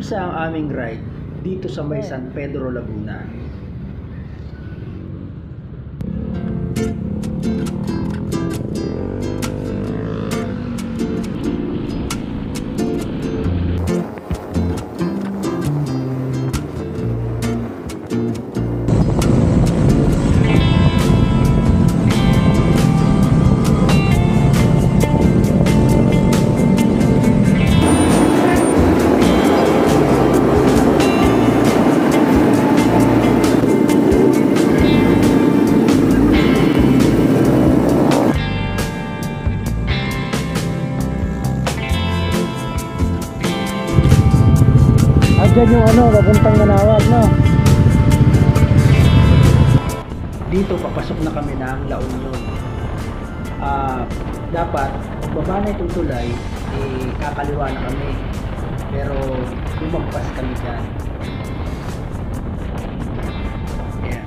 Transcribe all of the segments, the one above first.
Umpisa ang aming ride dito sa may San Pedro, Laguna. Diyan yung papuntang Manawag, no? Dito papasok na kami ng La Union. Dapat pagbaba na itong tulay, kakaliwa na kami. Pero lumagpas kami dyan. Ayan.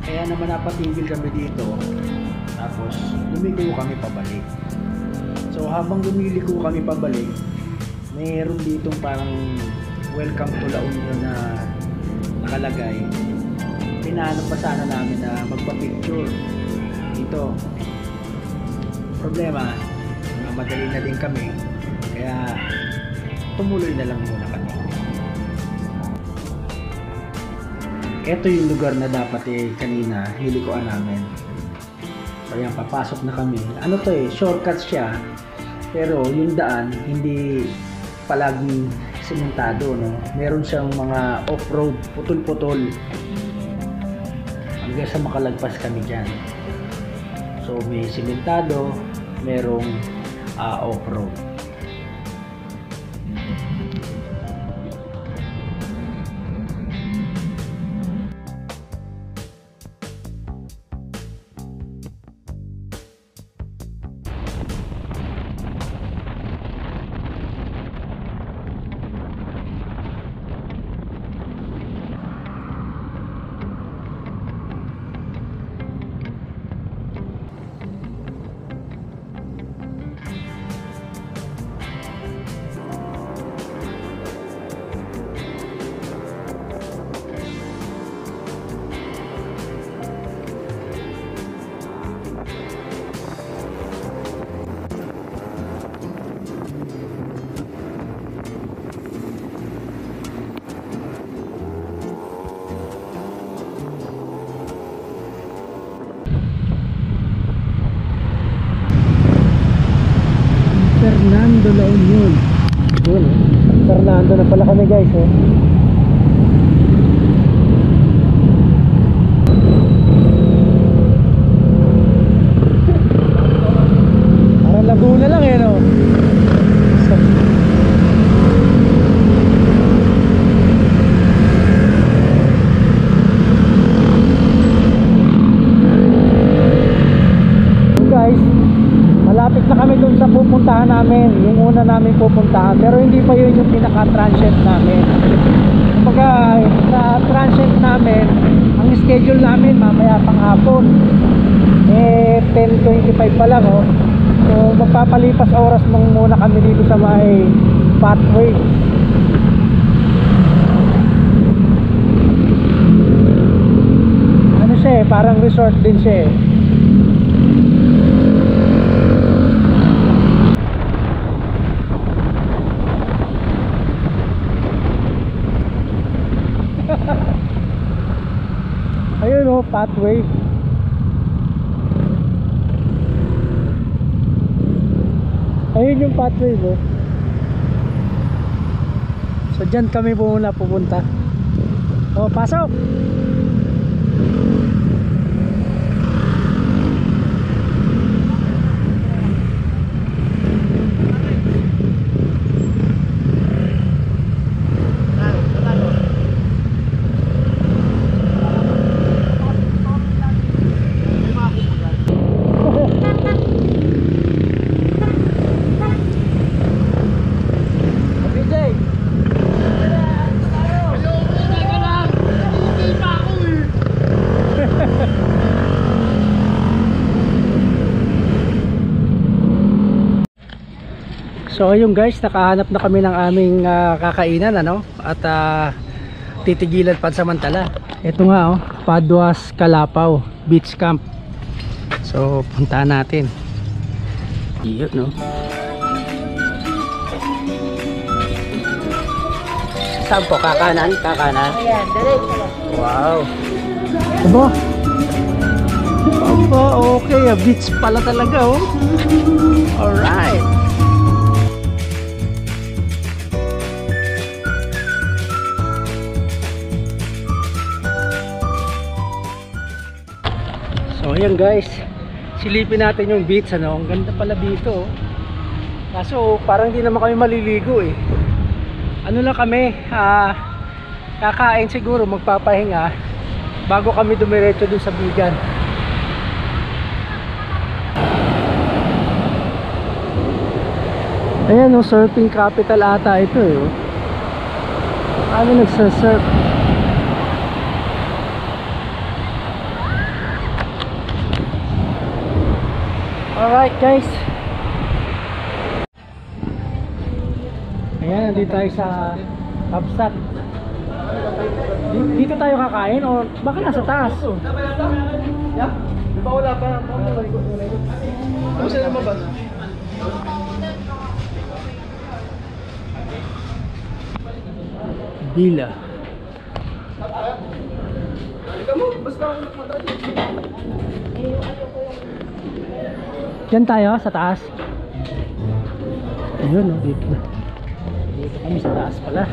Kaya naman napatigil kami dito. Tapos lumigo kami pabalik. So habang lumiliko kami pabalik, mayroon ditong parang welcome to La Union na nakalagay. Pinaano pa sana namin na magpa-picture dito. Problema, madali na din kami, kaya tumuloy na lang muna kami. Ito yung lugar na dapat kanina nilikuan namin. So yan, papasok na kami. Ano to shortcut siya, pero yung daan hindi palaging sementado, no? Meron siyang mga off-road, putol-putol hanggang sa makalagpas kami dyan. So may sementado, merong off-road. Fernando La Union. Yun, Fernando na pala kami, guys, Parang Laguna lang, no? Malapit na kami dun sa pupuntahan namin, yung una namin pupuntahan, pero hindi pa yun yung pinaka-transient namin. Kumbaga sa transient namin, ang schedule namin mamaya pang hapon 10:25 pa lang, so magpapalipas oras muna kami dito sa may pathway. Ano siya parang resort din siya Ayun, pathway. Ayun yung pathway, So dyan kami pupunta. Pasok. Teka lang, hindi pa ako So ayun guys, nakahanap na kami ng aming kakainan ano, at titigilan pansamantala. Ito nga Paduas Kalapaw Beach Camp. So puntahan natin. Iyon no. Saan po? Kakanan? Kakanan? Ayan, diretso lang. Wow. Aba. Aba, okay. Beach pala talaga Alright. So ayan guys, silipin natin yung beach ano. Ang ganda pala dito Kaso parang hindi naman kami maliligo Ano lang kami, kakain siguro, magpapahinga bago kami dumiretso dun sa bigan. Ayan surfing capital ata ito Ano nagsasurf? Alright guys, ayan, nandito tayo sa Kapsat. Dito tayo kakain o baka nasa taas? Di ba wala pa? Ano sila mabas? Bila. Diyan tayo sa taas. Ayun dito na. Dito kami sa taas pala.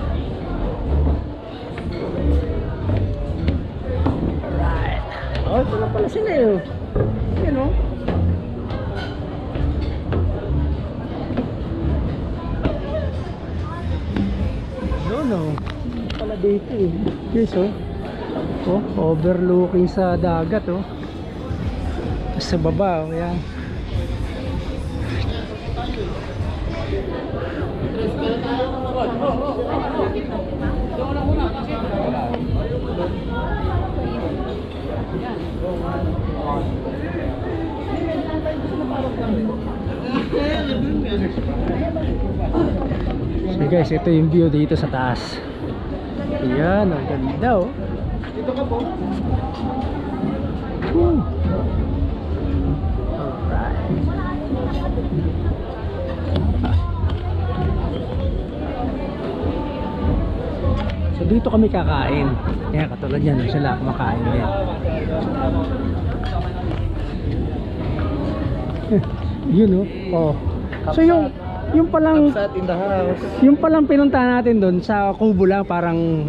Alright. Ito na pala sila Ayun pala dito Yes overlooking sa dagat sa baba yan. So guys, ito yung view dito sa taas. Ayan, ang ganda Dito ka po. Alright. So dito kami kakain. Kaya katulad yan, sila kumakain din. Yun So yung palang Kapsat in the house. yung palang pinuntahan natin doon sa kubo lang, parang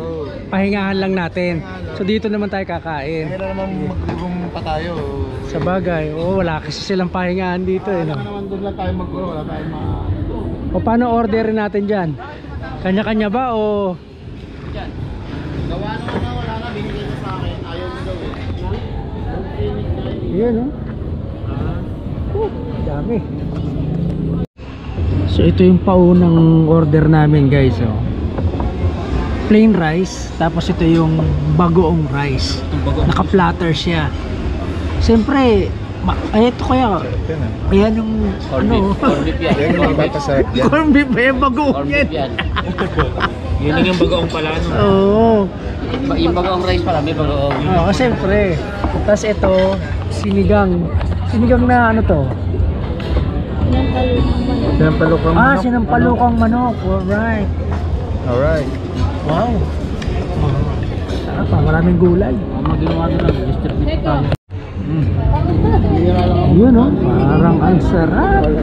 pahingahan lang natin. So dito naman tayo kakain. Kaya naman mag-room pa tayo. Sa bagay, wala kasi silang pahingahan dito naman doon lang tayo mag-room. Wala tayong O paano orderin natin dyan? Kanya-kanya ba o? Gawa na wala na. Binigay na sa akin. Ayaw mo daw Yun dami. So ito yung paunang order namin guys plain rice, tapos ito yung bagoong rice. Naka-platter siya. Siyempre ito kaya yung Corn beef yan. corn beef ba yung bagoong yan? Yun yung bagoong pala Yung bagoong rice pala, may bagoong. Oo, siyempre. Tapos ito sinigang na Sinampalukang manok. Sinampalukang manok. Alright. Wow. Sarap maraming gulay. Maginawa na lang, distribute tayo. Yun parang ang sarap. Alam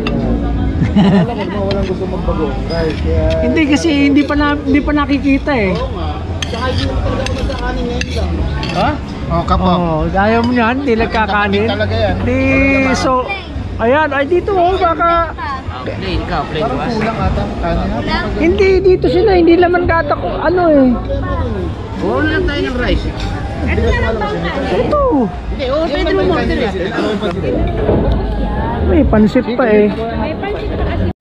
mo, walang gusto magbago. Hindi kasi hindi pa nakikita Tsaka hindi naman talaga ako nagkakanin ngayon lang. Ha? Kapag. Ayaw mo yan, hindi nagkakanin. Talaga yan. So ayan, dito baka Plain ka, plain Parang was. kulang ata. Kanin. hindi dito sila, hindi laman gata ko Kuha lang tayo ng rice. Ito. Hindi, pwede mo order May pansit pa May pansit pa kasi.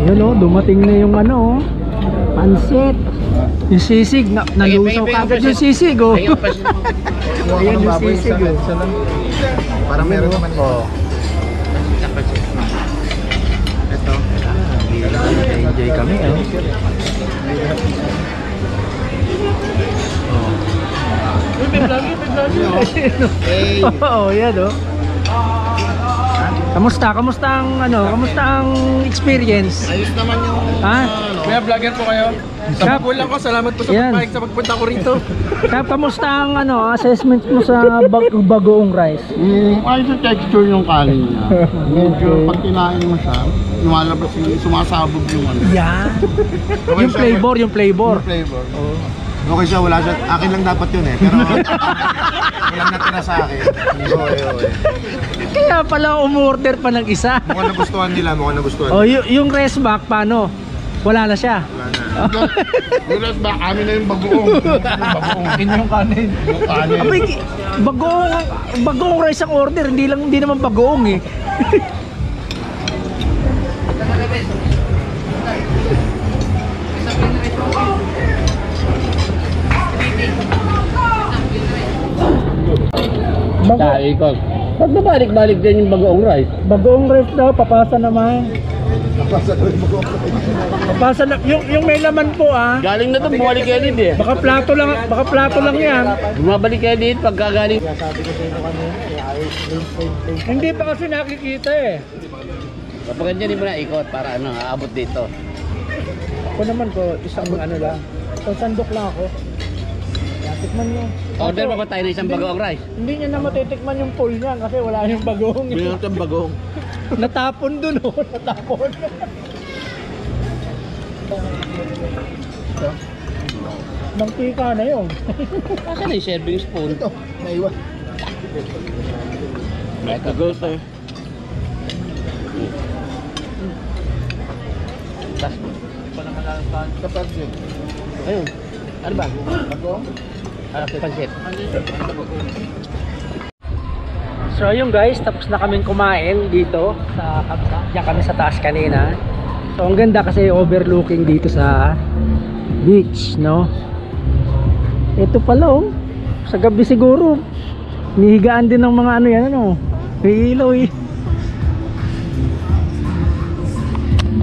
Ayun dumating na yung pansit. Yung sisig, nalusaw kagad yung sisig Ayan yung sisig Parang meron naman ito. Ito. Enjoy kami, oh. Oo, yan, oh. Kamusta ang experience? Ayos naman yung... Ha? May vlogger po kayo. Kap, Kulang ko, salamat po sa Yan. pagpahig sa pagpunta ko rito. Kap, kamusta ang assessment mo sa bagoong rice? Ayos yung texture yung kanin niya. Medyo pag kinain mo siya, lumalabas yung sumasabog yung ano. Yan. Yung flavor. Yung flavor. Okay siya, wala siya. Akin lang dapat yun eh. Pero walang natira sa akin. Okay. Kaya pala umorder pa ng isa. Mukhang nagustuhan nila, Oh, yung rest back paano? Wala na siya. Wala na. Yung rest back, amin na yung bagoong. Yung kanin. Yung kanin. Abay, bagoong rice ang order, hindi naman bagoong eh. Sa ikot. Ba't babalik-balik din yung bagoong rice? Bagoong rice daw, papasa naman. Papasa na, yung may laman po ah. Galing na to, bumalik kayo din eh. Baka plato lang yan. Bumabalik kayo din pagka galing. Hindi pa kasi nakikita eh. Kapag ganyan, hindi mo na ikot para aabot dito. Ako naman ko, isang ano lang. So, sandok lang ako. Tikman nyo. Order pa ba tayo ng isang bagoong rice? Hindi nyo na matitikman yung full niyan kasi wala yung bagong. Binigyan ng bagong. Natapon dun oh, natapon. Nangtika na yun. Asan na yung serving spoon? Ito, naiwan. May kagos eh. Tas. Kapag yun. Ayun. Ano ba? Bagoong? Pansit. So ayun guys, tapos na kaming kumain dito sa Kabsa. Diyan kami sa taas kanina. So ang ganda kasi overlooking dito sa beach, no? Ito pala oh. Sa gabi siguro nihigaan din ng mga ano yan, ano? May ilaw eh.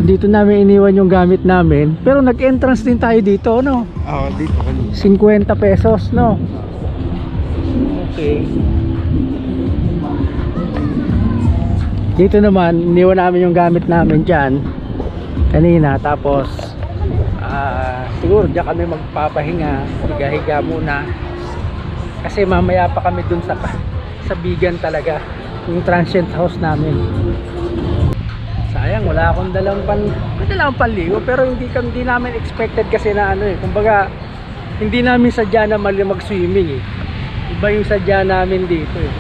Dito namin iniwan yung gamit namin. Pero nag-entrance din tayo dito, no? Oo, dito ka. 50 pesos, no? Okay. Dito naman, iniwan namin yung gamit namin dyan kanina. Tapos siguro dyan kami magpapahinga, higa-higa muna. Kasi mamaya pa kami dun sa Bigan talaga, yung transient house namin. Sayang, wala akong dalang panligo. Pero hindi namin expected kasi na ano eh. Kumbaga, hindi namin sadya na mag-swimming eh. Iba yung sadya namin dito eh.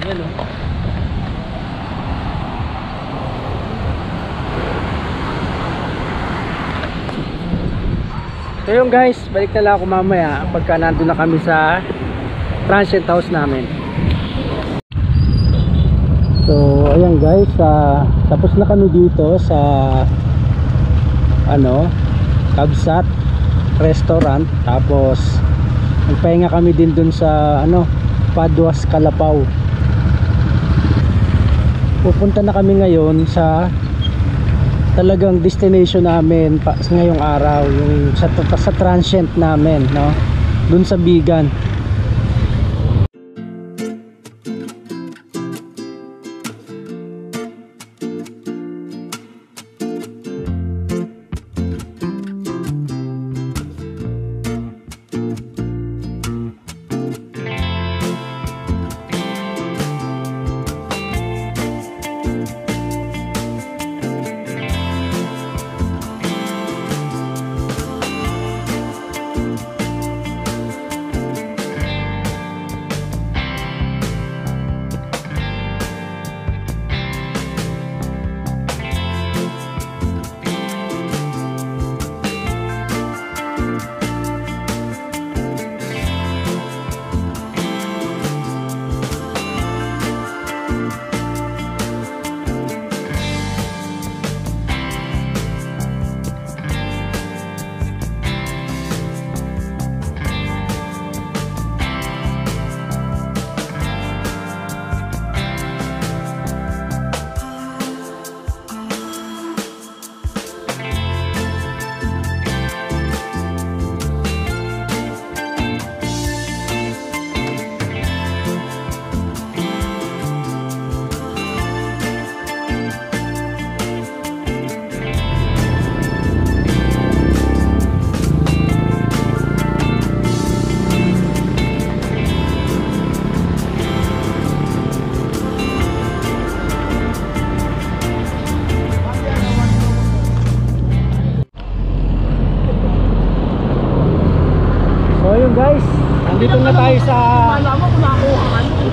Yan o. So yun guys, balik na lang ako mamaya pagka nandun na kami sa transient house namin. So ayan guys, tapos na kami dito sa Kabsat restaurant. Tapos nagpahinga kami din dun sa Paduas Kalapaw. Pupunta na kami ngayon sa talagang destination namin ngayong araw, yung sa transient namin, no? Dun sa Bigan.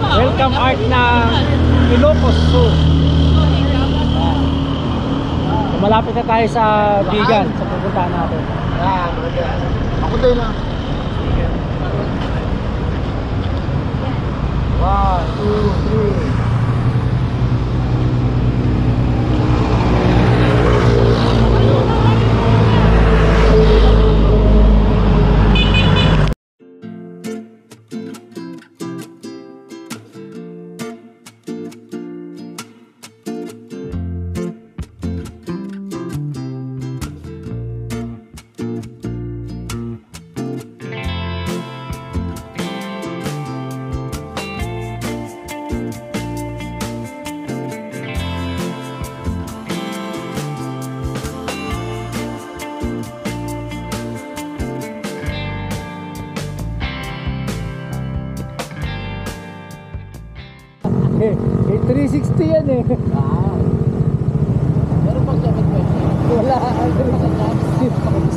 welcome art ng Ilocos Sur. Malapit na tayo sa Bigan, sa pupuntahan natin. Ako din na. 1, 2, 3. Eh, 360 yan eh. Pero pag dapat ko. Wala.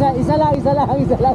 Isa lang.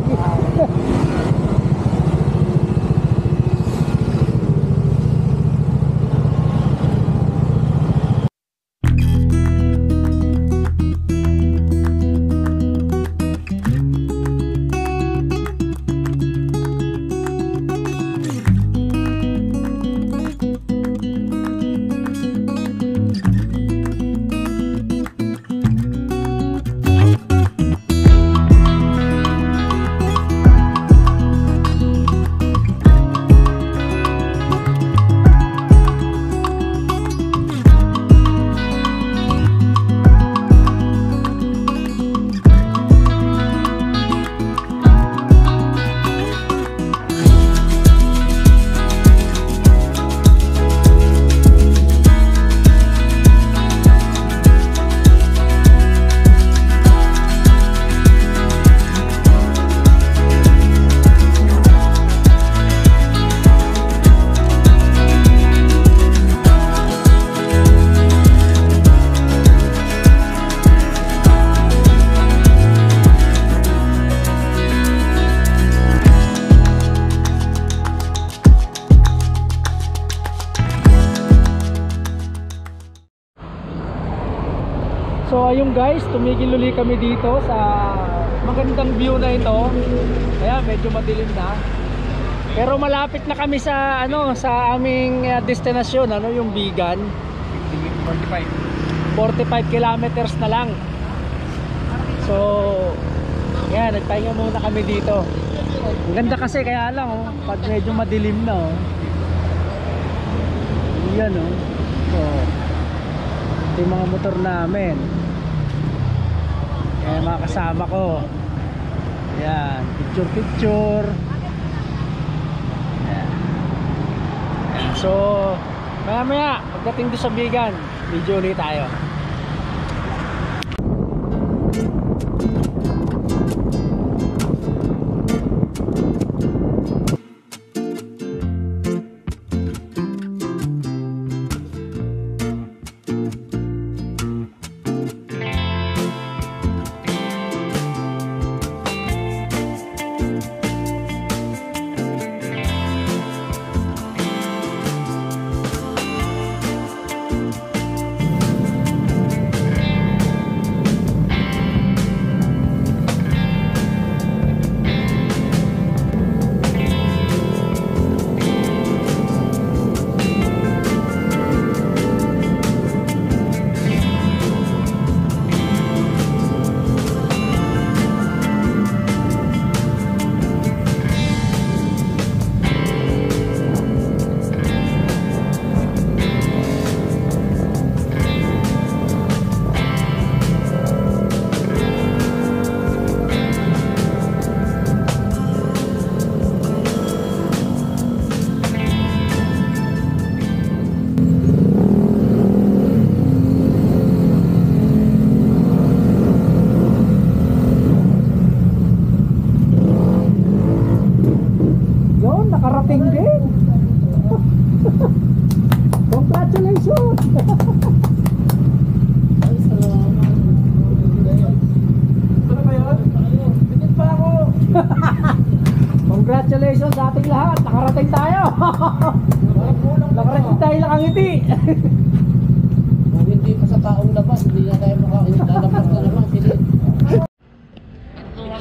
So ayun guys, tumigil uli kami dito sa magandang view na ito. Kaya medyo madilim na. Pero malapit na kami sa sa aming destinasyon, yung Bigan. 45 kilometers na lang. So yan, nagpahinga muna kami dito. Ang ganda kasi, kaya lang pag medyo madilim na yan so ito yung mga motor namin. Yan mga kasama ko. Yan, picture. Yan. So maya pagdating doon sa Bigan, video ulit tayo.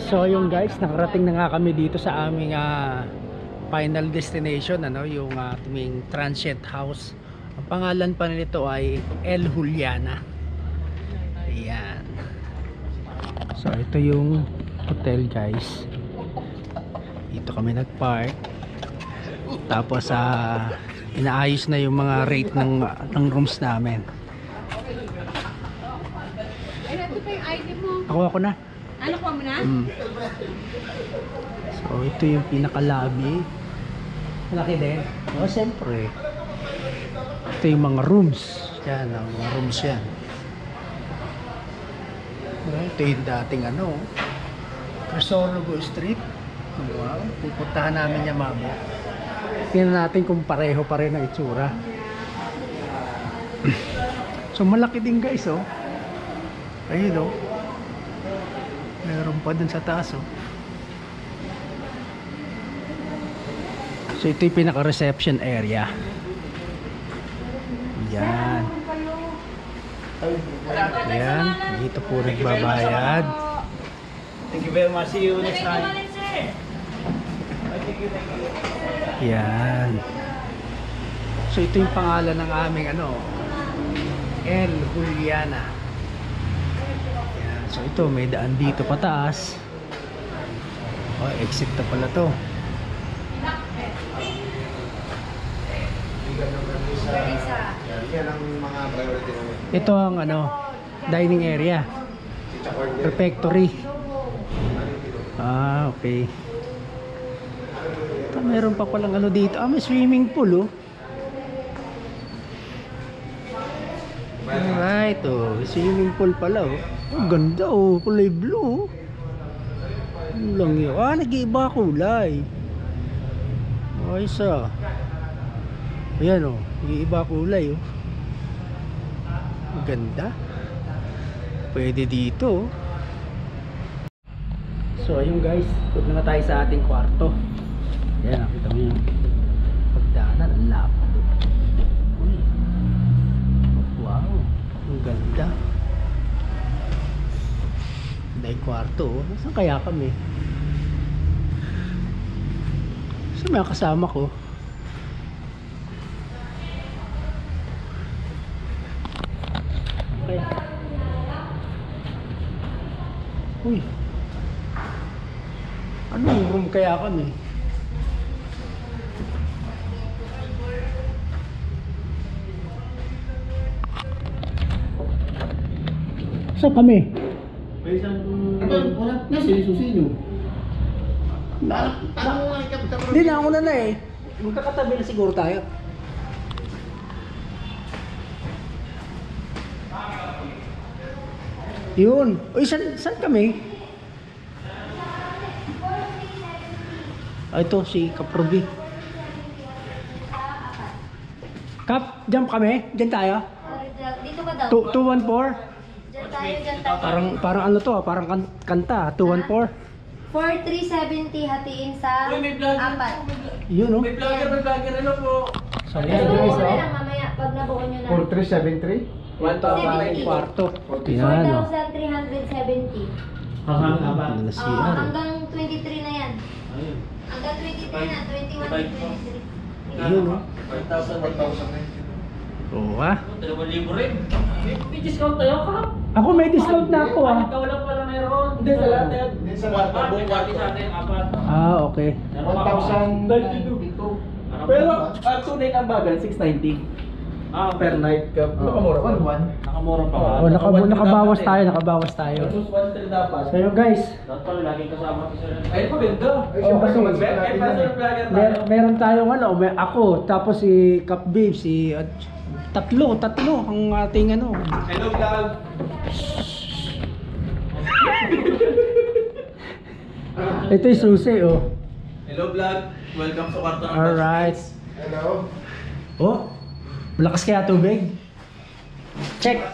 So yung guys, nakarating na nga kami dito sa aming final destination, ano, yung aming transient house. Ang pangalan pa nito ay El Juliana. Ayan. So ito yung hotel guys. Dito kami nagpark. Tapos inaayos na yung mga rate ng rooms namin. Ay, ito pa yung ID mo. Ako na. Ano ko mo na? So ito yung pinaka-lobby. Malaki din. O siyempre. Ito yung mga rooms. Yan, ang mga rooms yan. Ito yung dating Crisologo Street. Wow, pupuntahan namin yan mamaya. Tingnan natin kung pareho pa rin ang itsura. So malaki din guys, oh. Ayun, oh. Meron pa dun sa taas, oh. So ito yung pinaka-reception area. Yan. Yan, dito po nagbabayad. Thank you very much. See you next time. Yan. So ito yung pangalan ng aming El Juliana. Yan. So ito may daan dito pataas. Oh, exit na pala to. Yan ang mga priority namin. Ito ang dining area. Refectory. Okay. Meron pa palang dito. May swimming pool, oh. Alright, oh. Swimming pool pala, oh. Ang ganda, oh. Kulay blue, oh. Ano lang yun? Nag-iiba kulay. Ayos, ayan, oh. Nag-iiba kulay, oh. Ang ganda. Pwede dito, oh. So, ayun guys. Punta na tayo sa ating kwarto. Yan, nakita mo yung pagdaanan, ang lapad. Uy. Wow, ang ganda. Dahil kwarto, saan kaya kami? Saan may kasama ko? Okay. Uy. Anong room kaya kami? Saan kami? Nasa yung susi nyo. Hindi na ako na eh. Magkakatabi na siguro tayo. Yun. Uy, saan kami? Ito si Kaprobi. Kap, dyan kami? Dyan tayo? Dito ka daw. 214? Diyan tayo. Parang parang kanta, 214. 4,370 hatiin sa apat. Yun, no? May vlogger, ano po? So, Pero yan guys, buo na oh. lang mamaya pag nabuo nyo na. 4373? 1,000. Kwarto. Yan, oh. 4,370. Hanggang 23 na yan. Hanggang 23 na, 21 and 23. Yun, no? 5,000. Oo, 2,000 rin. May discount tayo ka? Ako may discount na ako, ah. Ikaw lang pala meron. Hindi, sa lahat yan. Hindi sa lahat. Buong party sa atin, apat. Okay. 1,092. Pero, ang tunay ang bagal, 690. Per night ka. Nakamura pa. Nakamura pa. Nakabawas tayo. Almost 1,000 dapat. So yun guys, Dapat pala laging kasama ko sir. Ay, paganda. Kasi May personal vlogger tayo. meron tayong may ako, tapos si Cap Babe, si tatlo ang ating Hello, vlog. Ito yung susi, oh. Hello, vlog. Welcome sa kwarto ng Alright. Hello? Oh, malakas kaya tubig? Check.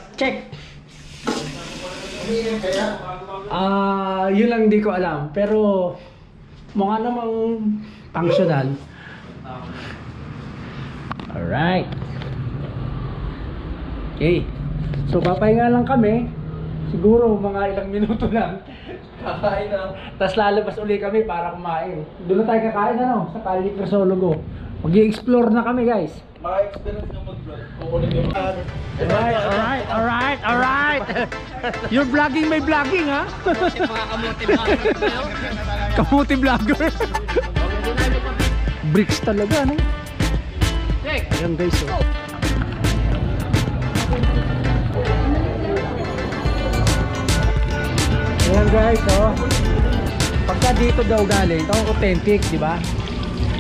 Yun lang di ko alam. Pero mukha namang functional. Alright. Okay. So papahinga lang kami. Siguro mga ilang minuto lang. Kakain na. Tapos lalabas uli kami para kumain. Doon na tayo kakain ano, sa Calle Crisologo. Mag-i-explore na kami guys. Maka-experience ng mag-vlog. Kukunin yung Alright. You're vlogging my vlogging ha? Kamuti vlogger. Bricks talaga ano? Ayan guys oh. Ayan guys oh. Pagka dito daw galing, ito authentic, di ba?